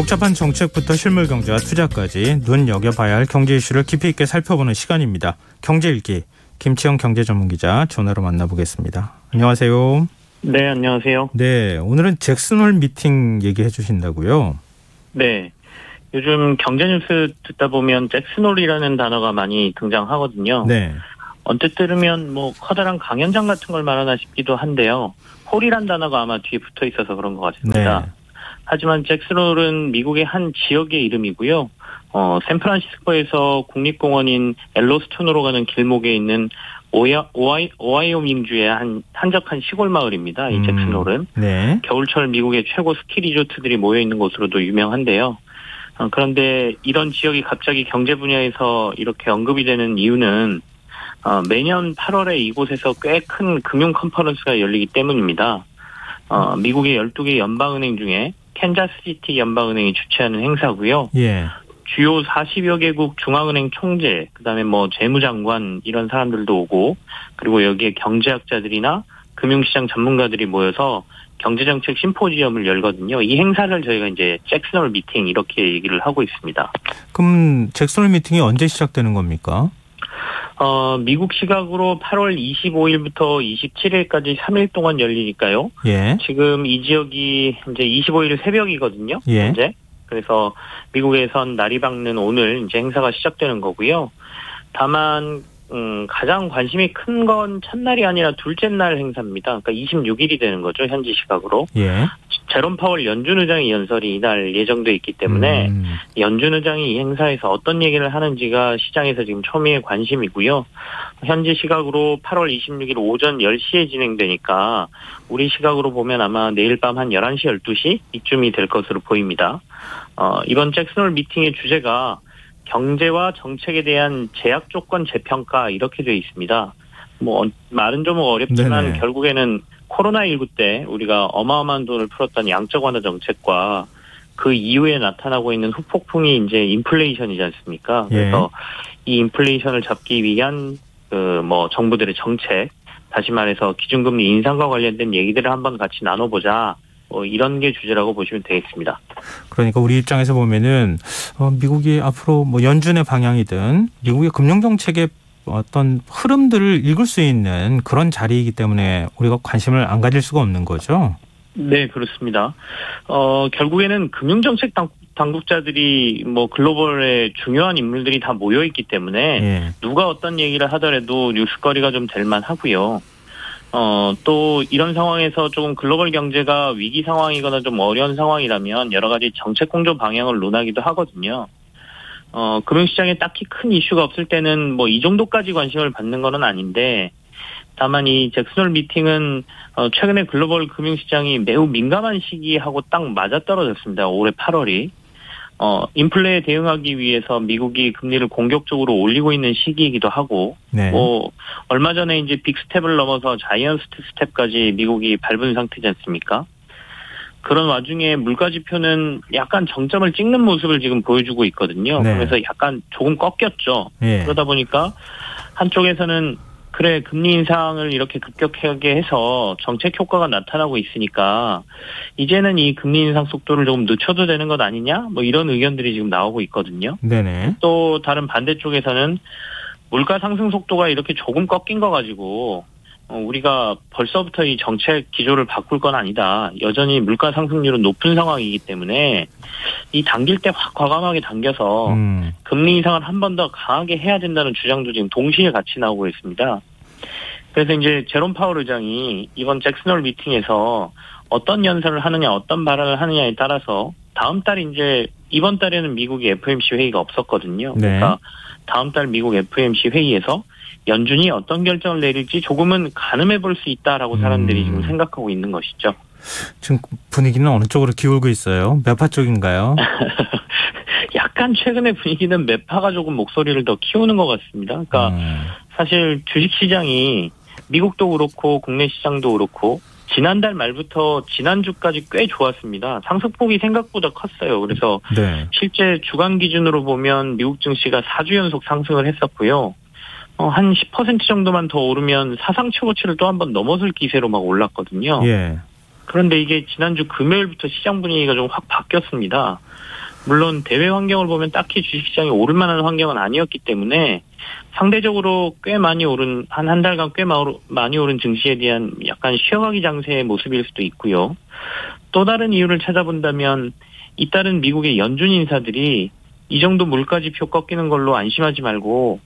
복잡한 정책부터 실물 경제와 투자까지 눈여겨봐야 할 경제 이슈를 깊이 있게 살펴보는 시간입니다. 경제일기 김치영 경제전문기자 전화로 만나보겠습니다. 안녕하세요. 네, 안녕하세요. 네, 오늘은 잭슨홀 미팅 얘기해 주신다고요? 네, 요즘 경제뉴스 듣다 보면 잭슨홀이라는 단어가 많이 등장하거든요. 네. 언뜻 들으면 뭐 커다란 강연장 같은 걸 말하나 싶기도 한데요. 홀이란 단어가 아마 뒤에 붙어 있어서 그런 것 같습니다. 네. 하지만 잭슨홀은 미국의 한 지역의 이름이고요. 샌프란시스코에서 국립공원인 엘로스톤으로 가는 길목에 있는 오하이오민주의 한적한 시골 마을입니다. 이 잭슨홀은. 네. 겨울철 미국의 최고 스키 리조트들이 모여 있는 곳으로도 유명한데요. 그런데 이런 지역이 갑자기 경제 분야에서 이렇게 언급이 되는 이유는 매년 8월에 이곳에서 꽤 큰 금융 컨퍼런스가 열리기 때문입니다. 미국의 12개 연방은행 중에 캔자스시티 연방은행이 주최하는 행사고요. 예. 주요 40여 개국 중앙은행 총재, 그다음에 뭐 재무장관 이런 사람들도 오고, 그리고 여기에 경제학자들이나 금융시장 전문가들이 모여서 경제정책 심포지엄을 열거든요. 이 행사를 저희가 이제 잭슨홀 미팅 이렇게 얘기를 하고 있습니다. 그럼 잭슨홀 미팅이 언제 시작되는 겁니까? 미국 시각으로 8월 25일부터 27일까지 3일 동안 열리니까요. 예. 지금 이 지역이 이제 25일 새벽이거든요. 예. 현재. 그래서 미국에선 날이 밝는 오늘 이제 행사가 시작되는 거고요. 다만 가장 관심이 큰 건 첫날이 아니라 둘째 날 행사입니다. 그러니까 26일이 되는 거죠. 현지 시각으로. 예. 제롬 파월 연준 의장의 연설이 이날 예정돼 있기 때문에 연준 의장이 이 행사에서 어떤 얘기를 하는지가 시장에서 지금 초미의 관심이고요. 현지 시각으로 8월 26일 오전 10시에 진행되니까 우리 시각으로 보면 아마 내일 밤 한 11시, 12시 이쯤이 될 것으로 보입니다. 이번 잭슨홀 미팅의 주제가 경제와 정책에 대한 제약 조건 재평가 이렇게 되어 있습니다. 뭐 말은 좀 어렵지만 네네. 결국에는 코로나19 때 우리가 어마어마한 돈을 풀었던 양적 완화 정책과 그 이후에 나타나고 있는 후폭풍이 이제 인플레이션이지 않습니까? 그래서 이 인플레이션을 잡기 위한 정부들의 정책, 다시 말해서 기준금리 인상과 관련된 얘기들을 한번 같이 나눠보자. 이런 게 주제라고 보시면 되겠습니다. 그러니까 우리 입장에서 보면은 미국이 앞으로 뭐 연준의 방향이든 미국의 금융 정책의 어떤 흐름들을 읽을 수 있는 그런 자리이기 때문에 우리가 관심을 안 가질 수가 없는 거죠. 네, 그렇습니다. 결국에는 금융 정책 당국자들이 뭐 글로벌의 중요한 인물들이 다 모여 있기 때문에 누가 어떤 얘기를 하더라도 뉴스거리가 좀 될 만하고요. 또 이런 상황에서 조금 글로벌 경제가 위기 상황이거나 좀 어려운 상황이라면 여러 가지 정책 공조 방향을 논하기도 하거든요. 금융시장에 딱히 큰 이슈가 없을 때는 뭐 이 정도까지 관심을 받는 건 아닌데, 다만 이 잭슨홀 미팅은 최근에 글로벌 금융시장이 매우 민감한 시기하고 딱 맞아떨어졌습니다. 올해 8월이. 인플레에 대응하기 위해서 미국이 금리를 공격적으로 올리고 있는 시기이기도 하고, 네. 얼마 전에 이제 빅스텝을 넘어서 자이언트 스텝까지 미국이 밟은 상태지 않습니까? 그런 와중에 물가 지표는 약간 정점을 찍는 모습을 지금 보여주고 있거든요. 네. 그래서 약간 조금 꺾였죠. 네. 그러다 보니까 한쪽에서는 그래, 금리 인상을 이렇게 급격하게 해서 정책 효과가 나타나고 있으니까 이제는 이 금리 인상 속도를 조금 늦춰도 되는 것 아니냐? 뭐 이런 의견들이 지금 나오고 있거든요. 네네. 또 다른 반대쪽에서는 물가 상승 속도가 이렇게 조금 꺾인 거 가지고 우리가 벌써부터 이 정책 기조를 바꿀 건 아니다. 여전히 물가 상승률은 높은 상황이기 때문에 이 당길 때 확 과감하게 당겨서 금리 인상을 한 번 더 강하게 해야 된다는 주장도 지금 동시에 같이 나오고 있습니다. 그래서 이제 제롬 파월 의장이 이번 잭슨홀 미팅에서 어떤 연설을 하느냐, 어떤 발언을 하느냐에 따라서 다음 달 이제 이번 달에는 미국이 FOMC 회의가 없었거든요. 네. 그러니까 다음 달 미국 FOMC 회의에서 연준이 어떤 결정을 내릴지 조금은 가늠해 볼 수 있다라고 사람들이 지금 생각하고 있는 것이죠. 지금 분위기는 어느 쪽으로 기울고 있어요? 매파 쪽인가요? 약간 최근에 분위기는 매파가 조금 목소리를 더 키우는 것 같습니다. 그러니까 사실 주식시장이 미국도 그렇고 국내 시장도 그렇고 지난달 말부터 지난주까지 꽤 좋았습니다. 상승폭이 생각보다 컸어요. 그래서 네. 실제 주간 기준으로 보면 미국 증시가 4주 연속 상승을 했었고요. 한 10% 정도만 더 오르면 사상 최고치를 또 한 번 넘어설 기세로 막 올랐거든요. 예. 그런데 이게 지난주 금요일부터 시장 분위기가 좀 확 바뀌었습니다. 물론 대외 환경을 보면 딱히 주식시장이 오를 만한 환경은 아니었기 때문에 상대적으로 꽤 많이 오른 한 달간 꽤 많이 오른 증시에 대한 약간 쉬어가기 장세의 모습일 수도 있고요. 또 다른 이유를 찾아본다면 잇따른 미국의 연준 인사들이 이 정도 물가지표 꺾이는 걸로 안심하지 말고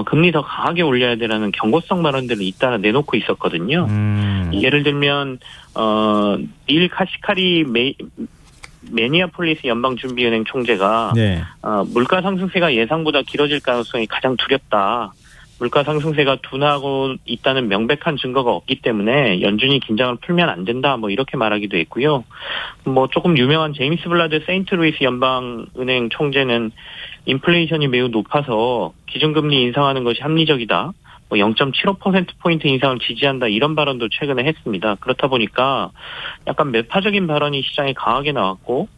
금리 더 강하게 올려야 되라는 경고성 발언들을 잇따라 내놓고 있었거든요. 예를 들면 닐 카시카리 매니아폴리스 연방준비은행 총재가 네. 물가 상승세가 예상보다 길어질 가능성이 가장 두렵다. 물가 상승세가 둔화하고 있다는 명백한 증거가 없기 때문에 연준이 긴장을 풀면 안 된다. 뭐 이렇게 말하기도 했고요. 뭐 조금 유명한 제임스 블라드 세인트루이스 연방은행 총재는 인플레이션이 매우 높아서 기준금리 인상하는 것이 합리적이다. 뭐 0.75%포인트 인상을 지지한다. 이런 발언도 최근에 했습니다. 그렇다 보니까 약간 매파적인 발언이 시장에 강하게 나왔고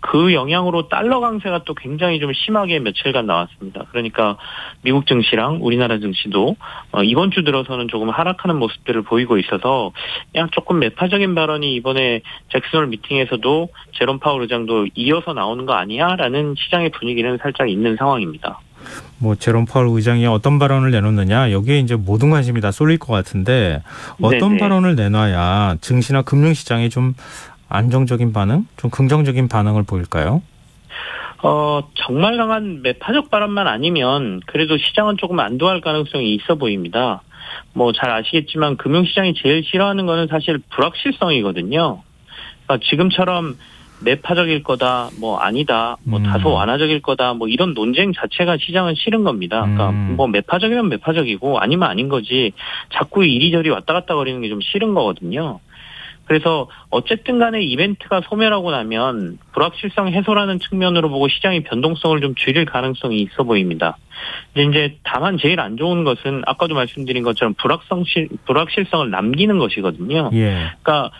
그 영향으로 달러 강세가 또 굉장히 좀 심하게 며칠간 나왔습니다. 그러니까 미국 증시랑 우리나라 증시도 이번 주 들어서는 조금 하락하는 모습들을 보이고 있어서 그냥 조금 매파적인 발언이 이번에 잭슨홀 미팅에서도 제롬 파월 의장도 이어서 나오는 거 아니야라는 시장의 분위기는 살짝 있는 상황입니다. 뭐 제롬 파월 의장이 어떤 발언을 내놓느냐 여기에 이제 모든 관심이 다 쏠릴 것 같은데 어떤 네네. 발언을 내놔야 증시나 금융시장이 좀 안정적인 반응, 좀 긍정적인 반응을 보일까요? 정말 강한 매파적 발언만 아니면 그래도 시장은 조금 안도할 가능성이 있어 보입니다. 뭐 잘 아시겠지만 금융시장이 제일 싫어하는 거는 사실 불확실성이거든요. 그러니까 지금처럼 매파적일 거다, 뭐 아니다, 뭐 다소 완화적일 거다, 뭐 이런 논쟁 자체가 시장은 싫은 겁니다. 그러니까 뭐 매파적이면 매파적이고 아니면 아닌 거지 자꾸 이리저리 왔다 갔다 거리는 게 좀 싫은 거거든요. 그래서 어쨌든 간에 이벤트가 소멸하고 나면 불확실성 해소라는 측면으로 보고 시장의 변동성을 좀 줄일 가능성이 있어 보입니다. 이제 다만 제일 안 좋은 것은 아까도 말씀드린 것처럼 불확실성을 남기는 것이거든요. 예. 그러니까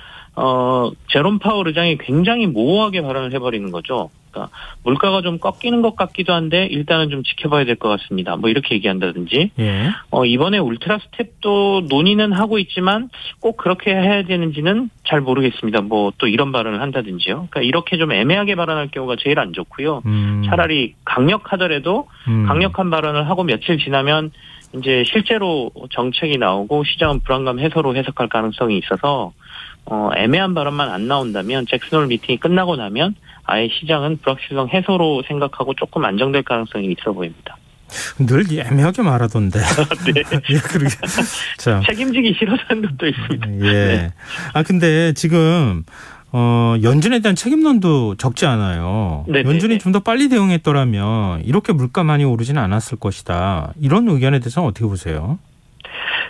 제롬 파월 의장이 굉장히 모호하게 발언을 해버리는 거죠. 그러니까 물가가 좀 꺾이는 것 같기도 한데 일단은 좀 지켜봐야 될 것 같습니다. 뭐 이렇게 얘기한다든지. 예. 이번에 울트라 스텝도 논의는 하고 있지만 꼭 그렇게 해야 되는지는 잘 모르겠습니다. 뭐 또 이런 발언을 한다든지요. 그러니까 이렇게 좀 애매하게 발언할 경우가 제일 안 좋고요. 차라리 강력하더라도 강력한 발언을 하고 며칠 지나면 이제 실제로 정책이 나오고 시장은 불안감 해소로 해석할 가능성이 있어서 애매한 발언만 안 나온다면 잭슨홀 미팅이 끝나고 나면 아예 시장은 불확실성 해소로 생각하고 조금 안정될 가능성이 있어 보입니다. 늘 애매하게 말하던데. 네. 예, 그러게. 자. 책임지기 싫어서 하는 것도 있습니다. 예. 네. 근데 지금 연준에 대한 책임론도 적지 않아요. 네네네. 연준이 좀 더 빨리 대응했더라면 이렇게 물가 많이 오르지는 않았을 것이다. 이런 의견에 대해서는 어떻게 보세요?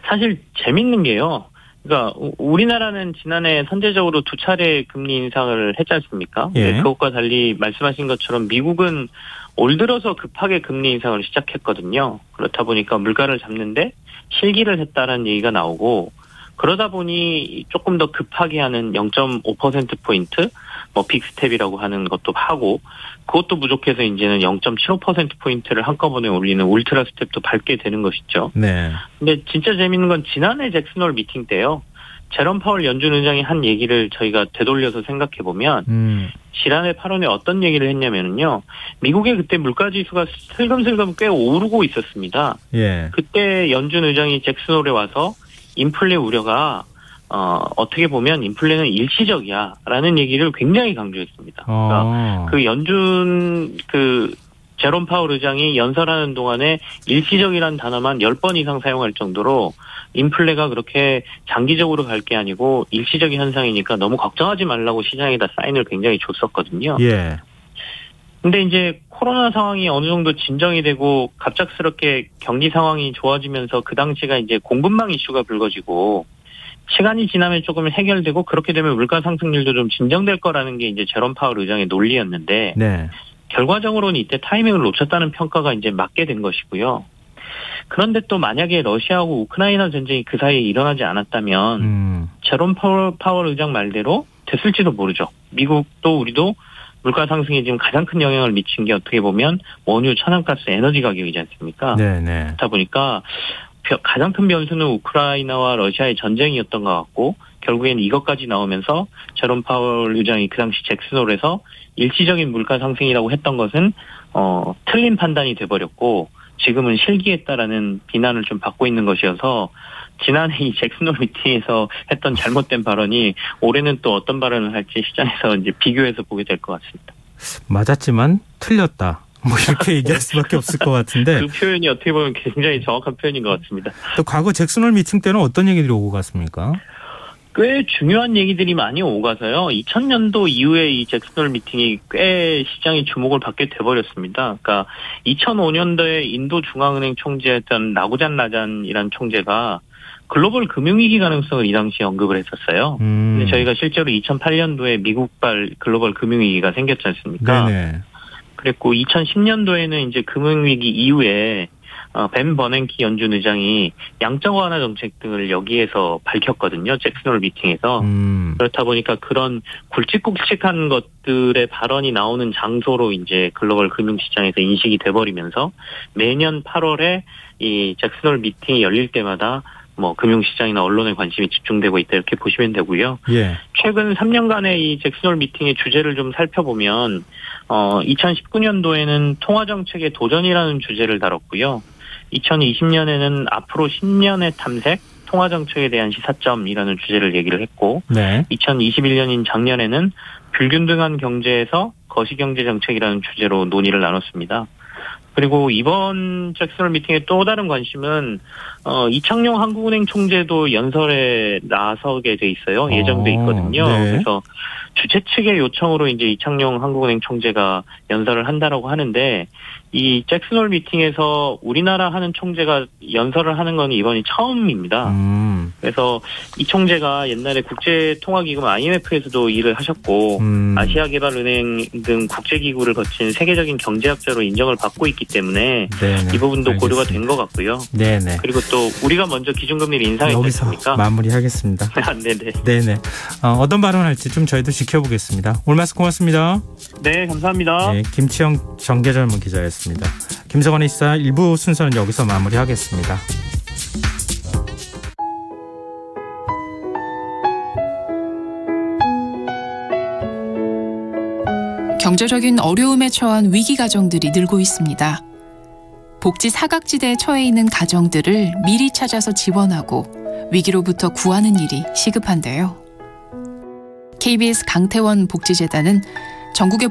사실 재밌는 게요. 그러니까 우리나라는 지난해 선제적으로 2차례 금리 인상을 했지 않습니까? 예. 그것과 달리 말씀하신 것처럼 미국은 올 들어서 급하게 금리 인상을 시작했거든요. 그렇다 보니까 물가를 잡는데 실기를 했다는 얘기가 나오고 그러다 보니 조금 더 급하게 하는 0.5%포인트 뭐 빅스텝이라고 하는 것도 하고 그것도 부족해서 이제는 0.75%포인트를 한꺼번에 올리는 울트라 스텝도 밟게 되는 것이죠. 네. 근데 진짜 재밌는 건 지난해 잭슨홀 미팅 때요. 제롬 파월 연준 의장이 한 얘기를 저희가 되돌려서 생각해 보면 지난해 8월에 어떤 얘기를 했냐면요. 미국의 그때 물가 지수가 슬금슬금 꽤 오르고 있었습니다. 예. 그때 연준 의장이 잭슨홀에 와서 인플레 우려가 어떻게 보면 인플레는 일시적이야라는 얘기를 굉장히 강조했습니다. 그러니까 그 연준 제롬 파월 의장이 연설하는 동안에 일시적이라는 단어만 10번 이상 사용할 정도로 인플레가 그렇게 장기적으로 갈 게 아니고 일시적인 현상이니까 너무 걱정하지 말라고 시장에다 사인을 굉장히 줬었거든요. 예. 근데 이제 코로나 상황이 어느 정도 진정이 되고 갑작스럽게 경기 상황이 좋아지면서 그 당시가 이제 공급망 이슈가 불거지고 시간이 지나면 조금 해결되고 그렇게 되면 물가 상승률도 좀 진정될 거라는 게 이제 제롬 파월 의장의 논리였는데 네. 결과적으로는 이때 타이밍을 놓쳤다는 평가가 이제 맞게 된 것이고요. 그런데 또 만약에 러시아하고 우크라이나 전쟁이 그 사이에 일어나지 않았다면 제롬 파월 의장 말대로 됐을지도 모르죠. 미국도 우리도 물가 상승에 지금 가장 큰 영향을 미친 게 어떻게 보면 원유, 천연가스, 에너지 가격이지 않습니까? 네네. 그렇다 보니까 가장 큰 변수는 우크라이나와 러시아의 전쟁이었던 것 같고 결국엔 이것까지 나오면서 제롬 파월 의장이 그 당시 잭슨홀에서 일시적인 물가 상승이라고 했던 것은 틀린 판단이 돼버렸고 지금은 실기했다라는 비난을 좀 받고 있는 것이어서 지난해 이 잭슨홀 미팅에서 했던 잘못된 발언이 올해는 또 어떤 발언을 할지 시장에서 이제 비교해서 보게 될 것 같습니다. 맞았지만 틀렸다. 뭐 이렇게 얘기할 수밖에 없을 것 같은데. 그 표현이 어떻게 보면 굉장히 정확한 표현인 것 같습니다. 또 과거 잭슨홀 미팅 때는 어떤 얘기들이 오고 갔습니까? 꽤 중요한 얘기들이 많이 오가서요. 2000년도 이후에 이 잭슨홀 미팅이 꽤 시장의 주목을 받게 돼버렸습니다. 그러니까 2005년도에 인도 중앙은행 총재였던 나구잔 라잔이라는 총재가 글로벌 금융위기 가능성을 이 당시에 언급을 했었어요. 근데 저희가 실제로 2008년도에 미국발 글로벌 금융위기가 생겼지 않습니까? 네네. 그랬고 2010년도에는 이제 금융위기 이후에 벤 버냉키 연준 의장이 양적 완화 정책 등을 여기에서 밝혔거든요. 잭슨홀 미팅에서. 그렇다 보니까 그런 굵직굵직한 것들의 발언이 나오는 장소로 이제 글로벌 금융시장에서 인식이 돼버리면서 매년 8월에 이 잭슨홀 미팅이 열릴 때마다 뭐 금융시장이나 언론의 관심이 집중되고 있다 이렇게 보시면 되고요. 예. 최근 3년간의 이 잭슨홀 미팅의 주제를 좀 살펴보면 2019년도에는 통화정책의 도전이라는 주제를 다뤘고요. 2020년에는 앞으로 10년의 탐색, 통화정책에 대한 시사점이라는 주제를 얘기를 했고 네. 2021년인 작년에는 불균등한 경제에서 거시경제 정책이라는 주제로 논의를 나눴습니다. 그리고 이번 잭슨홀 미팅의 또 다른 관심은 이창용 한국은행 총재도 연설에 나서게 돼 있어요. 예정돼 있거든요. 네. 그래서 주최 측의 요청으로 이제 이창용 한국은행 총재가 연설을 한다라고 하는데 이 잭슨홀 미팅에서 우리나라 하는 총재가 연설을 하는 건 이번이 처음입니다. 그래서 이 총재가 옛날에 국제통화기금 IMF에서도 일을 하셨고 아시아개발은행 등 국제기구를 거친 세계적인 경제학자로 인정을 받고 있기 때문에 네네, 이 부분도 알겠습니다. 고려가 된 것 같고요. 네네. 그리고 또 우리가 먼저 기준금리를 인상했지 않습니까? 마무리하겠습니다. 네네. 네네. 어떤 발언할지 좀 저희도 지켜보겠습니다. 오늘 말씀 고맙습니다. 네, 감사합니다. 네, 김치영 정계전문 기자였습니다. 김성환의 시사 1부 순서는 여기서 마무리하겠습니다. 경제적인 어려움에 처한 위기 가정들이 늘고 있습니다. 복지 사각지대에 처해 있는 가정들을 미리 찾아서 지원하고 위기로부터 구하는 일이 시급한데요. KBS 강태원 복지재단은 전국의